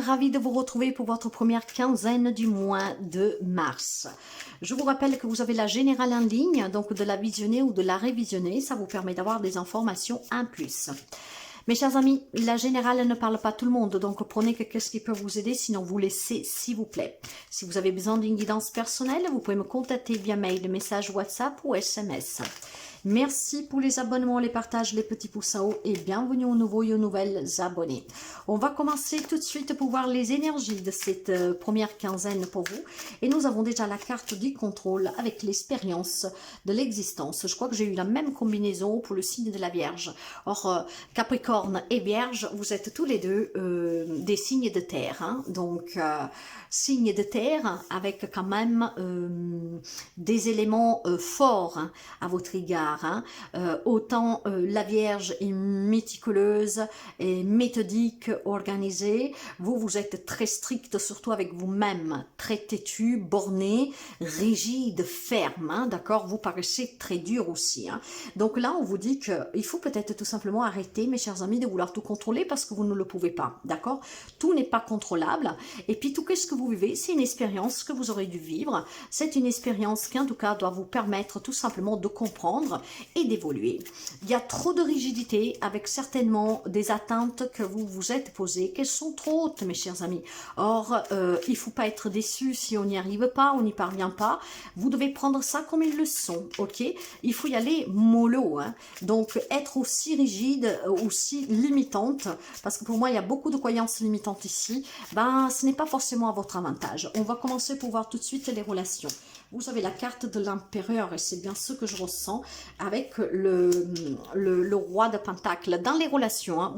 ravie de vous retrouver pour votre première quinzaine du mois de mars. Je vous rappelle que vous avez la générale en ligne, donc de la visionner ou de la révisionner, ça vous permet d'avoir des informations en plus. Mes chers amis, la générale ne parle pas tout le monde, donc prenez que ce qui peut vous aider, sinon vous laissez s'il vous plaît. Si vous avez besoin d'une guidance personnelle, vous pouvez me contacter via mail, message WhatsApp ou SMS. Merci pour les abonnements, les partages, les petits pouces en haut et bienvenue aux nouveaux et aux nouvelles abonnés. On va commencer tout de suite pour voir les énergies de cette première quinzaine pour vous. Et nous avons déjà la carte du contrôle avec l'expérience de l'existence. Je crois que j'ai eu la même combinaison pour le signe de la Vierge. Or, Capricorne et Vierge, vous êtes tous les deux des signes de terre. Hein. Donc, signes de terre avec quand même des éléments forts hein, à votre égard. Hein. Autant la Vierge est méticuleuse et méthodique, organisée. Vous êtes très strict, surtout avec vous-même, très têtu, borné, rigide, ferme. Hein, d'accord. Vous paraissez très dur aussi. Hein. Donc là, on vous dit qu'il faut peut-être tout simplement arrêter, mes chers amis, de vouloir tout contrôler parce que vous ne le pouvez pas. D'accord. Tout n'est pas contrôlable. Et puis tout ce que vous vivez, c'est une expérience que vous aurez dû vivre. C'est une expérience qui, en tout cas, doit vous permettre tout simplement de comprendre et d'évoluer. Il y a trop de rigidité avec certainement des attentes que vous vous êtes posées, qu'elles sont trop hautes, mes chers amis. Or, il ne faut pas être déçu si on n'y arrive pas, on n'y parvient pas. Vous devez prendre ça comme une leçon, ok? Il faut y aller mollo, hein? Donc être aussi rigide, aussi limitante, parce que pour moi, il y a beaucoup de croyances limitantes ici, ben, ce n'est pas forcément à votre avantage. On va commencer pour voir tout de suite les relations. Vous avez la carte de l'empereur et c'est bien ce que je ressens avec le roi de Pentacle. Dans les relations, hein,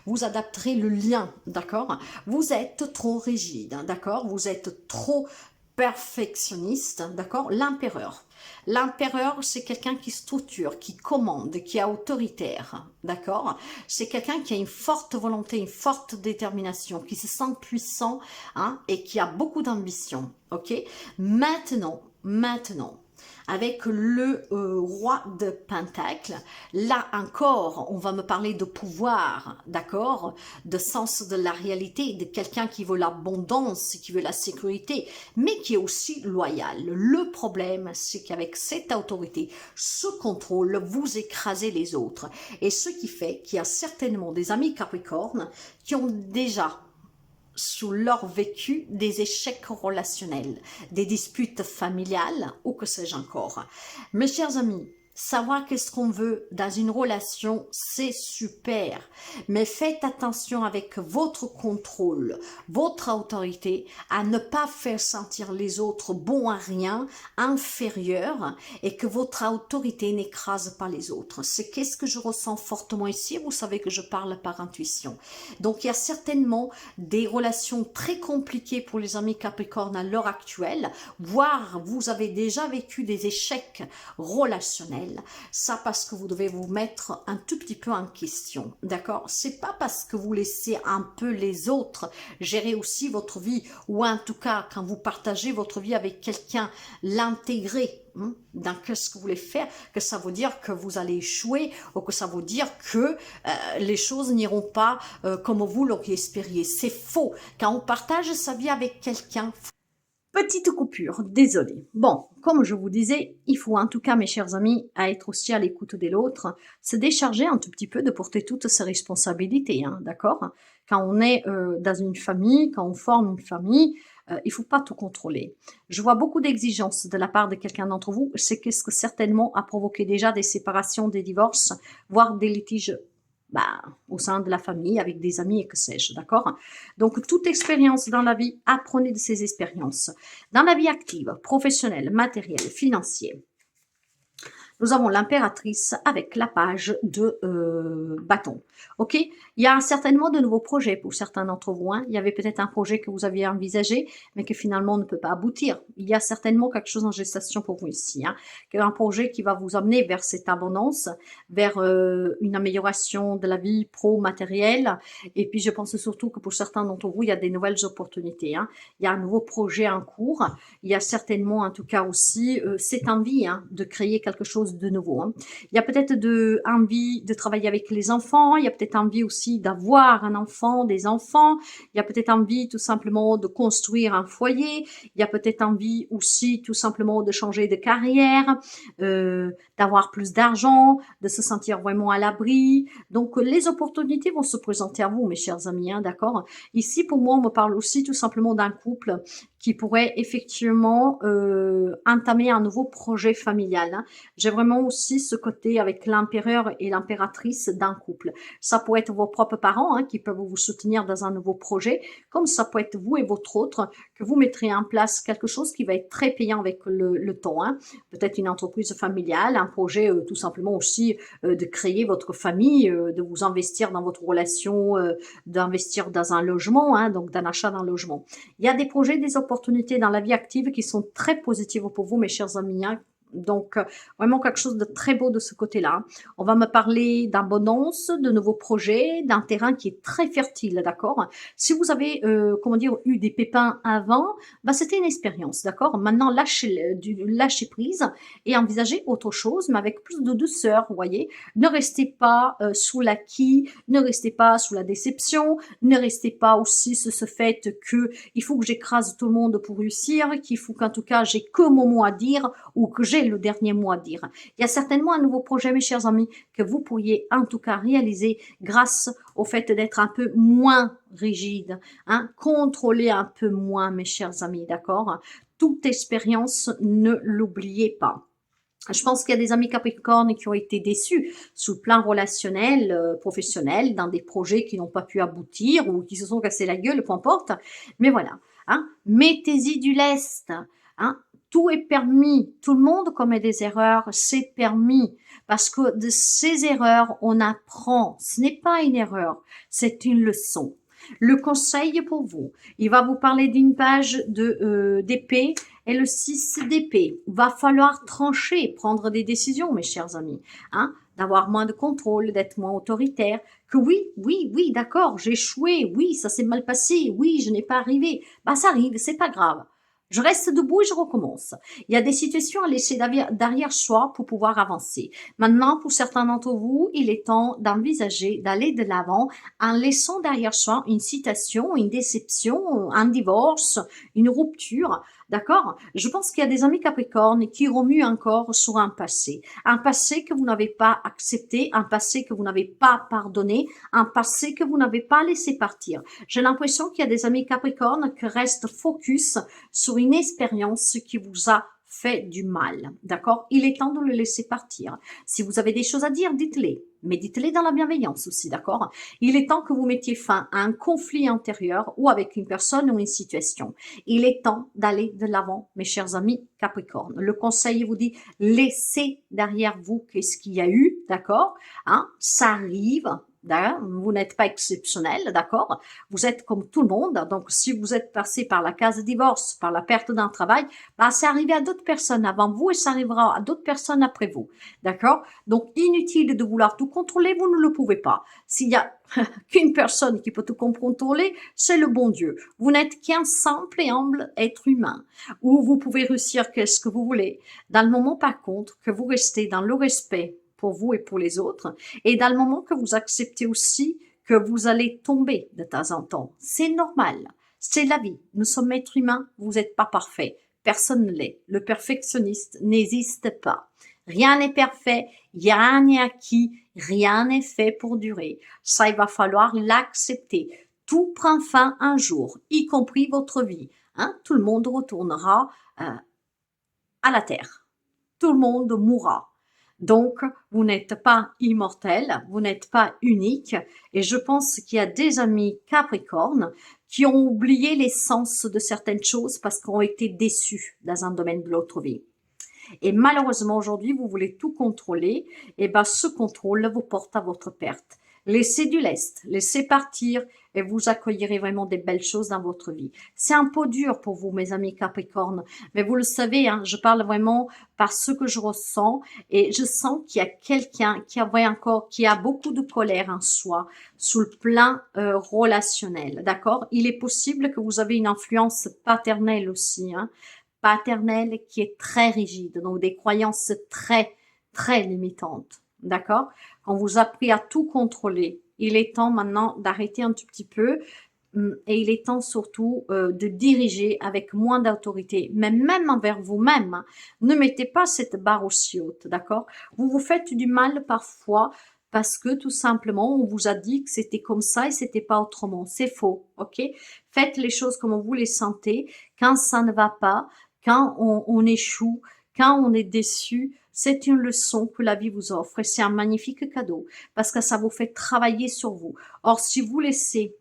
vous adapterez le lien, d'accord? Vous êtes trop rigide, hein, d'accord? Vous êtes trop perfectionniste, d'accord? L'empereur. L'empereur, c'est quelqu'un qui structure, qui commande, qui est autoritaire, d'accord? C'est quelqu'un qui a une forte volonté, une forte détermination, qui se sent puissant hein, et qui a beaucoup d'ambition, ok? Maintenant, avec le roi de Pentacle, là encore, on va me parler de pouvoir, d'accord, de sens de la réalité, de quelqu'un qui veut l'abondance, qui veut la sécurité, mais qui est aussi loyal. Le problème, c'est qu'avec cette autorité, ce contrôle, vous écrasez les autres. Et ce qui fait qu'il y a certainement des amis Capricorne qui ont déjà sous leur vécu des échecs relationnels, des disputes familiales ou que sais-je encore. Mes chers amis, savoir qu'est-ce qu'on veut dans une relation, c'est super. Mais faites attention avec votre contrôle, votre autorité, à ne pas faire sentir les autres bons à rien, inférieurs, et que votre autorité n'écrase pas les autres. C'est qu'est-ce que je ressens fortement ici. Vous savez que je parle par intuition. Donc, il y a certainement des relations très compliquées pour les amis Capricorne à l'heure actuelle, voire vous avez déjà vécu des échecs relationnels. Ça parce que vous devez vous mettre un tout petit peu en question, d'accord? C'est pas parce que vous laissez un peu les autres gérer aussi votre vie, ou en tout cas quand vous partagez votre vie avec quelqu'un, l'intégrer dans ce que vous voulez faire, que ça veut dire que vous allez échouer, ou que ça veut dire que les choses n'iront pas comme vous l'auriez espéré. C'est faux. Quand on partage sa vie avec quelqu'un, petite coupure, désolé. Bon, comme je vous disais, il faut en tout cas, mes chers amis, à être aussi à l'écoute de l'autre, se décharger un tout petit peu de porter toutes ses responsabilités, hein, d'accord? Quand on est dans une famille, quand on forme une famille, il ne faut pas tout contrôler. Je vois beaucoup d'exigences de la part de quelqu'un d'entre vous, c'est qu'est-ce que certainement a provoqué déjà des séparations, des divorces, voire des litiges au sein de la famille, avec des amis et que sais-je, d'accord? Donc, toute expérience dans la vie, apprenez de ces expériences. Dans la vie active, professionnelle, matérielle, financière, nous avons l'impératrice avec la page de bâton. Ok, il y a certainement de nouveaux projets pour certains d'entre vous. Hein. Il y avait peut-être un projet que vous aviez envisagé, mais que finalement ne peut pas aboutir. Il y a certainement quelque chose en gestation pour vous ici. Hein. Un projet qui va vous amener vers cette abondance, vers une amélioration de la vie pro-matérielle. Et puis je pense surtout que pour certains d'entre vous, il y a des nouvelles opportunités. Hein. Il y a un nouveau projet en cours. Il y a certainement, en tout cas aussi, cette envie hein, de créer quelque chose chose de nouveau. Hein. Il y a peut-être envie de travailler avec les enfants, il y a peut-être envie aussi d'avoir un enfant, des enfants, il y a peut-être envie tout simplement de construire un foyer, il y a peut-être envie aussi tout simplement de changer de carrière, d'avoir plus d'argent, de se sentir vraiment à l'abri. Donc les opportunités vont se présenter à vous, mes chers amis, hein, d'accord? Ici, pour moi, on me parle aussi tout simplement d'un couple qui pourrait effectivement entamer un nouveau projet familial. Hein. J'ai vraiment aussi ce côté avec l'empereur et l'impératrice d'un couple. Ça peut être vos propres parents hein, qui peuvent vous soutenir dans un nouveau projet, comme ça peut être vous et votre autre, que vous mettrez en place quelque chose qui va être très payant avec le temps. Hein. Peut-être une entreprise familiale, un projet tout simplement aussi de créer votre famille, de vous investir dans votre relation, d'investir dans un logement, hein, donc d'un achat d'un logement. Il y a des projets, des opportunités dans la vie active qui sont très positives pour vous, mes chers amis. Hein. Donc, vraiment quelque chose de très beau de ce côté-là. On va me parler d'abondance, de nouveaux projets, d'un terrain qui est très fertile, d'accord? Si vous avez, comment dire, eu des pépins avant, bah, c'était une expérience, d'accord? Maintenant, lâchez prise et envisagez autre chose, mais avec plus de douceur, vous voyez? Ne restez pas sous l'acquis, ne restez pas sous la déception, ne restez pas aussi sur ce fait que il faut que j'écrase tout le monde pour réussir, qu'il faut qu'en tout cas j'ai que mon mot à dire ou que j'ai le dernier mot à dire. Il y a certainement un nouveau projet, mes chers amis, que vous pourriez en tout cas réaliser grâce au fait d'être un peu moins rigide, hein, contrôler un peu moins, mes chers amis, d'accord? Toute expérience, ne l'oubliez pas. Je pense qu'il y a des amis Capricorne qui ont été déçus sous le plan relationnel, professionnel, dans des projets qui n'ont pas pu aboutir ou qui se sont cassés la gueule, peu importe. Mais voilà, hein, mettez-y du lest. Hein, tout est permis. Tout le monde commet des erreurs, c'est permis. Parce que de ces erreurs, on apprend. Ce n'est pas une erreur, c'est une leçon. Le conseil pour vous, il va vous parler d'une page d'épée et le 6 d'épée. Va falloir trancher, prendre des décisions, mes chers amis, hein, d'avoir moins de contrôle, d'être moins autoritaire, que oui, d'accord, j'ai échoué, oui, ça s'est mal passé, oui, je n'ai pas arrivé. Bah, ça arrive, c'est pas grave. Je reste debout et je recommence. Il y a des situations à laisser derrière soi pour pouvoir avancer. Maintenant, pour certains d'entre vous, il est temps d'envisager d'aller de l'avant en laissant derrière soi une situation, une déception, un divorce, une rupture. D'accord? Je pense qu'il y a des amis Capricorne qui remuent encore sur un passé que vous n'avez pas accepté, un passé que vous n'avez pas pardonné, un passé que vous n'avez pas laissé partir. J'ai l'impression qu'il y a des amis Capricorne qui restent focus sur une expérience qui vous a fait du mal, d'accord? Il est temps de le laisser partir. Si vous avez des choses à dire, dites-les, mais dites-les dans la bienveillance aussi, d'accord? Il est temps que vous mettiez fin à un conflit intérieur ou avec une personne ou une situation. Il est temps d'aller de l'avant, mes chers amis Capricorne. Le conseil vous dit, laissez derrière vous qu'est-ce qu'il y a eu, d'accord? Hein? Ça arrive. Vous n'êtes pas exceptionnel, d'accord? Vous êtes comme tout le monde. Donc, si vous êtes passé par la case divorce, par la perte d'un travail, bah, c'est arrivé à d'autres personnes avant vous et ça arrivera à d'autres personnes après vous, d'accord? Donc, inutile de vouloir tout contrôler, vous ne le pouvez pas. S'il y a qu'une personne qui peut tout contrôler, c'est le bon Dieu. Vous n'êtes qu'un simple et humble être humain, où vous pouvez réussir qu'est-ce que vous voulez. Dans le moment, par contre, que vous restez dans le respect pour vous et pour les autres, et dans le moment que vous acceptez aussi que vous allez tomber de temps en temps. C'est normal, c'est la vie. Nous sommes êtres humains, vous n'êtes pas parfait. Personne ne l'est. Le perfectionniste n'existe pas. Rien n'est parfait, rien n'est acquis, rien n'est fait pour durer. Ça, il va falloir l'accepter. Tout prend fin un jour, y compris votre vie. Hein? Tout le monde retournera à la terre. Tout le monde mourra. Donc, vous n'êtes pas immortel, vous n'êtes pas unique. Et je pense qu'il y a des amis Capricorne qui ont oublié l'essence de certaines choses parce qu'ils ont été déçus dans un domaine de l'autre vie. Et malheureusement, aujourd'hui, vous voulez tout contrôler. Et ben, ce contrôle vous porte à votre perte. Laissez du lest, laissez partir et vous accueillerez vraiment des belles choses dans votre vie. C'est un peu dur pour vous, mes amis Capricorne, mais vous le savez, hein, je parle vraiment par ce que je ressens et je sens qu'il y a quelqu'un qui a beaucoup de colère en soi sous le plan relationnel, d'accord? Il est possible que vous avez une influence paternelle aussi, hein, paternelle qui est très rigide, donc des croyances très très limitante, d'accord? On vous a appris à tout contrôler. Il est temps maintenant d'arrêter un tout petit peu et il est temps surtout de diriger avec moins d'autorité, mais même envers vous-même. Hein. Ne mettez pas cette barre aussi haute, d'accord? Vous vous faites du mal parfois parce que tout simplement, on vous a dit que c'était comme ça et c'était pas autrement. C'est faux, ok? Faites les choses comme vous les sentez. Quand ça ne va pas, quand on échoue, quand on est déçu, c'est une leçon que la vie vous offre et c'est un magnifique cadeau parce que ça vous fait travailler sur vous. Or, si vous laissez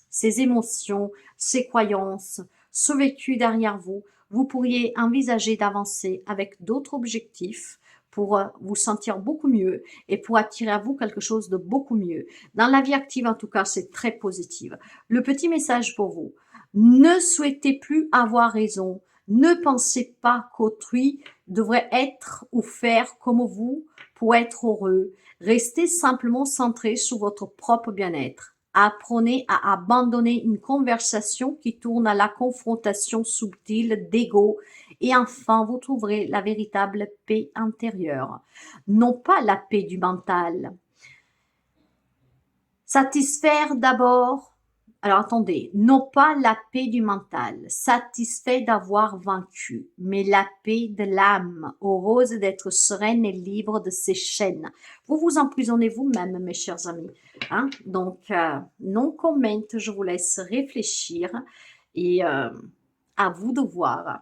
ces émotions, ces croyances, ce vécu derrière vous, vous pourriez envisager d'avancer avec d'autres objectifs pour vous sentir beaucoup mieux et pour attirer à vous quelque chose de beaucoup mieux. Dans la vie active, en tout cas, c'est très positif. Le petit message pour vous, ne souhaitez plus avoir raison. Ne pensez pas qu'autrui devrait être ou faire comme vous pour être heureux. Restez simplement centré sur votre propre bien-être. Apprenez à abandonner une conversation qui tourne à la confrontation subtile d'ego et enfin vous trouverez la véritable paix intérieure. Non pas la paix du mental. Satisfaire d'abord, alors attendez, non pas la paix du mental, satisfait d'avoir vaincu, mais la paix de l'âme, heureuse d'être sereine et libre de ses chaînes. Vous vous emprisonnez vous-même, mes chers amis. Hein? Donc, non comment, je vous laisse réfléchir et à vous de voir.